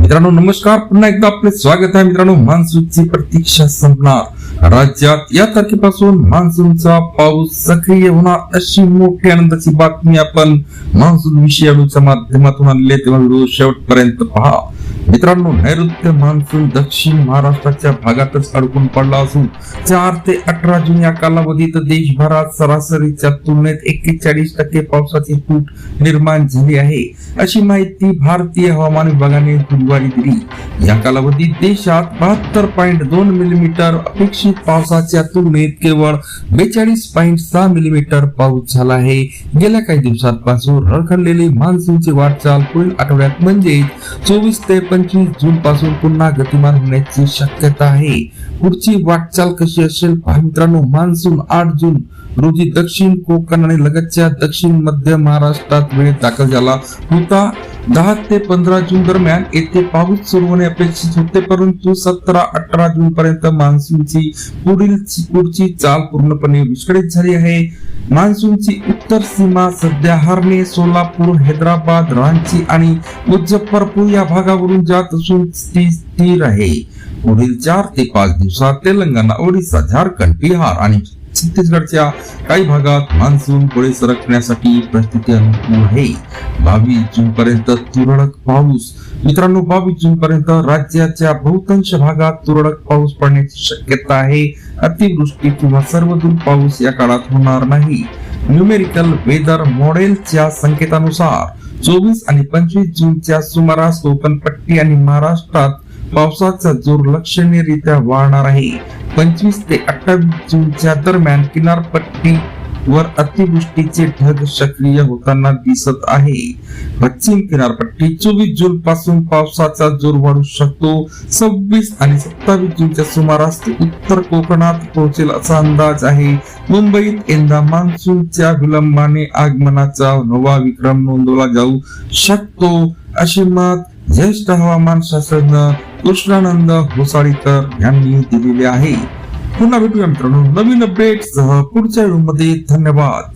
मित्रांनो नमस्कार, पुन्हा एकदा आपले स्वागत आहे. मित्रांनो, मान्सूनची प्रतीक्षा संपणार. राज्यात या तारखेपासून मान्सूनचा पाऊस सक्रिय होणार अशी मोठी आनंदाची बातमी आपण मान्सून विषयाच्या माध्यमातून आणले, तेव्हा व्हिडिओ शेवटपर्यंत पहा. मित्रांनो, नैऋत्य मान्सून दक्षिण महाराष्ट्राच्या भागातच अडकून पडला असून 4 ते 18 जून या कालावधीत देशभरात सरासरीच्या तुलनेत 41% पावसाची तूट निर्माण झाली आहे, अशी माहिती भारतीय हवामान विभागाने गुरुवारी दिली. या कालावधीत देशात 72.2 मिलीमीटर अपेक्षित पावसाच्या तुलनेत केवळ 42.6 मिलीमीटर पाऊस झाला आहे. गेल्या काही दिवसांपासून रखडलेली मान्सूनची वाटचाल पुढील आठवड्यात म्हणजे 24 ते 25 जून पासून पुन्हा गतिमान होण्याची शक्यता आहे. पुढची वाटचाल कशी असेल पहा मित्रांनो. मान्सून 8 जून रोजी दक्षिण कोकण आणि लगतच्या दक्षिण मध्य महाराष्ट्रात वेळेत दाखल झाला होता. 10 ते 15 जून दरम्यान येथे पाऊस सुरू होणे अपेक्षित होते, परंतु 17-18 जून पर्यंत मान्सूनची पुढची चाल पूर्णपणे विस्कळीत झाली आहे. मान्सूनची उत्तर सीमा सध्या हरणे, सोलापूर, हैदराबाद, रांची आणि मुझफ्फरपूर या भागावरून जात असून ती स्थिर आहे. पुढील 4 ते 5 दिवसात तेलंगणा, ओडिशा, झारखंड, बिहार आणि छत्तीसगडच्या काही भागात मान्सून पुढे सरकण्यासाठी परिस्थिती अनुकूल आहे. 22 जून पर्यंत तुरळक पाऊस. मित्रांनो, 22 जून पर्यंत राज्याच्या बहुतांश भागात तुरळक पाऊस पडण्याची शक्यता आहे. अतिवृष्टी किंवा सर्वदूर पाऊस या काळात होणार नाही. न्यूमेरिकल वेदर मॉडेलच्या संकेतानुसार 24 आणि 25 जूनच्या सुमारास कोकणपट्टी आणि महाराष्ट्रात पावसाचा जोर लक्षणीयरित्या वाढणार आहे. 25 ते 28 जूनच्या दरम्यान किनारपट्टीवर अतिवृष्टीचे ढग सक्रिय होताना दिसत आहे. पश्चिम किनारपट्टी 24 जून पासून पावसाचा जोर वाढू शकतो. 26 आणि 27 जूनच्या सुमारास ते उत्तर कोकणात पोहोचेल असा अंदाज आहे. मुंबईत यंदा मान्सूनच्या विलंबाने आगमनाचा नवा विक्रम नोंदवला जाऊ शकतो, असे मत ज्येष्ठ हवामान शास्त्रज्ञ कृष्णानंद होसाळीकर यांनी दिलेले आहे. पुन्हा भेटूया मित्रांनो नवीन अपडेट्ससह पुढच्या व्हिडिओमध्ये. धन्यवाद.